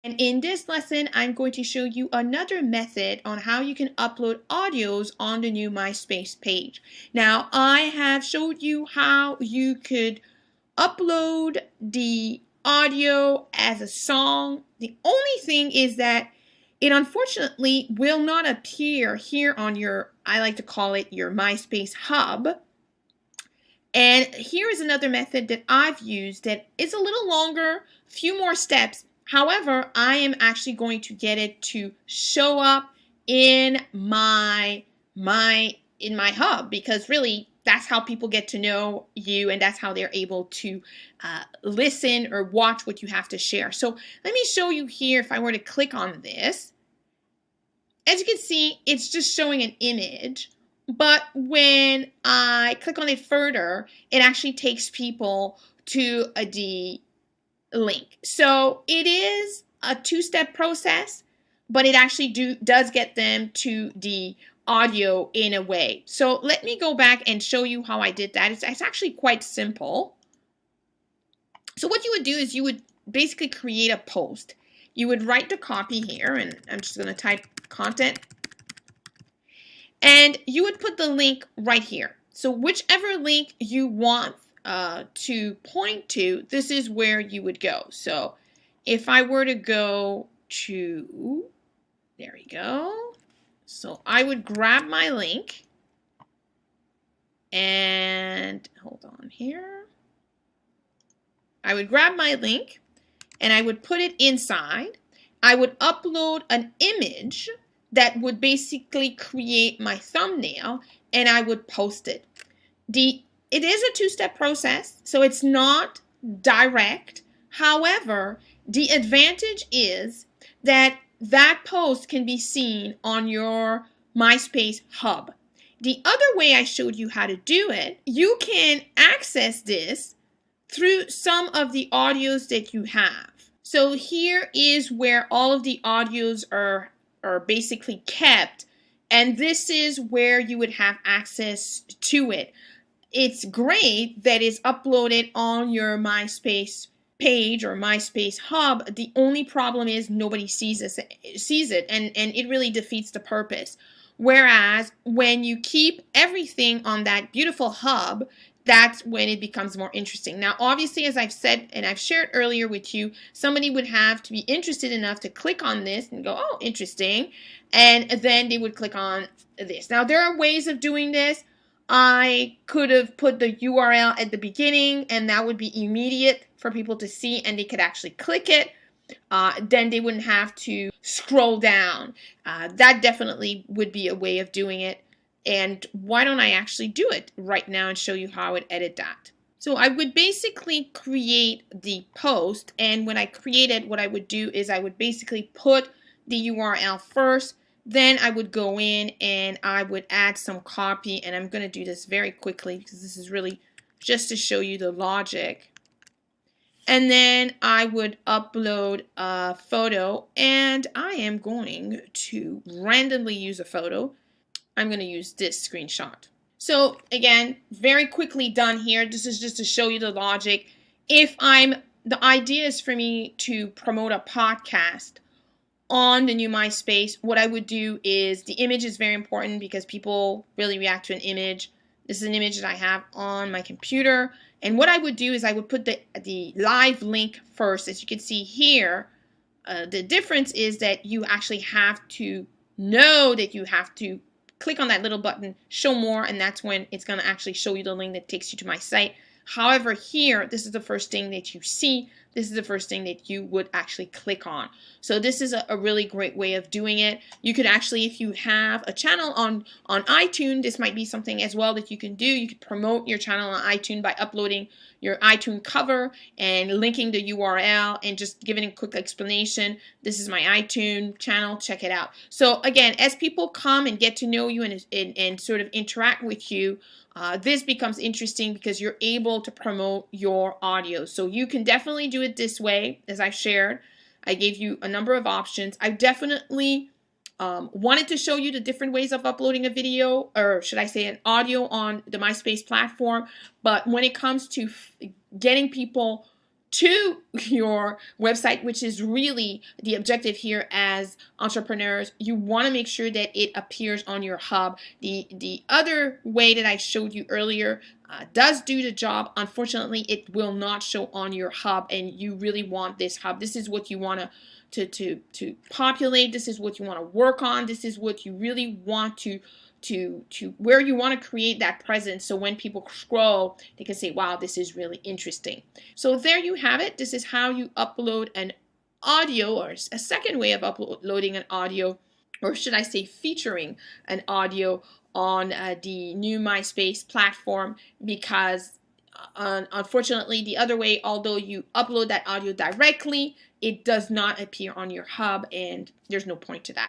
And in this lesson, I'm going to show you another method on how you can upload audios on the new MySpace page. Now, I have showed you how you could upload the audio as a song. The only thing is that it unfortunately will not appear here on your, I like to call it your MySpace hub. And here is another method that I've used that is a little longer, few more steps. However, I am actually going to get it to show up in my hub, because really that's how people get to know you, and that's how they're able to listen or watch what you have to share. So let me show you here. If I were to click on this, as you can see, it's just showing an image. But when I click on it further, it actually takes people to the link. So it is a two-step process, but it actually does get them to the audio in a way. So let me go back and show you how I did that. It's actually quite simple. So what you would do is you would basically create a post. You would write the copy here, and I'm just going to type content. And you would put the link right here. So whichever link you want to point to, this is where you would go. So if I were to go to, there we go. So I would grab my link and hold on here. I would grab my link and I would put it inside. I would upload an image that would basically create my thumbnail, and I would post it. It is a two-step process, so it's not direct. However, the advantage is that that post can be seen on your MySpace hub. The other way I showed you how to do it, you can access this through some of the audios that you have. So here is where all of the audios are basically kept, and this is where you would have access to it. It's great that it's uploaded on your MySpace page or MySpace hub. The only problem is nobody sees it, and it really defeats the purpose. Whereas when you keep everything on that beautiful hub, that's when it becomes more interesting. Now, obviously, as I've said and I've shared earlier with you, somebody would have to be interested enough to click on this and go, oh, interesting. And then they would click on this. Now, there are ways of doing this. I could have put the URL at the beginning, and that would be immediate for people to see, and they could actually click it. Then they wouldn't have to scroll down. That definitely would be a way of doing it. And why don't I actually do it right now and show you how I would edit that. So I would basically create the post, and when I create it, what I would do is I would basically put the URL first, then I would go in and I would add some copy, and I'm going to do this very quickly because this is really just to show you the logic. And then I would upload a photo, and I am going to randomly use a photo. I'm going to use this screenshot. So again, very quickly done here. This is just to show you the logic. The idea is for me to promote a podcast on the new MySpace. What I would do is, the image is very important because people really react to an image. This is an image that I have on my computer. And what I would do is I would put the live link first. As you can see here, the difference is that you actually have to know that you have to click on that little button, show more, and that's when it's going to actually show you the link that takes you to my site. However, here, this is the first thing that you see. This is the first thing that you would actually click on. So this is a really great way of doing it. You could actually, if you have a channel on iTunes, this might be something as well that you can do. You could promote your channel on iTunes by uploading your iTunes cover and linking the URL and just giving a quick explanation. This is my iTunes channel, check it out. So again, as people come and get to know you and sort of interact with you, this becomes interesting because you're able to promote your audio. So you can definitely do it this way, as I shared. I gave you a number of options. I definitely wanted to show you the different ways of uploading a video, or should I say an audio, on the MySpace platform. But when it comes to getting people to your website, which is really the objective here as entrepreneurs. You want to make sure that it appears on your hub. The other way that I showed you earlier does do the job. Unfortunately, it will not show on your hub, and you really want this hub. This is what you want to populate. This is what you want to work on. This is what you really want to where you want to create that presence, so when people scroll, they can say, wow, this is really interesting. So there you have it. This is how you upload an audio, or a second way of uploading an audio, or should I say featuring an audio on the new MySpace platform, because unfortunately the other way, although you upload that audio directly, it does not appear on your hub, and there's no point to that.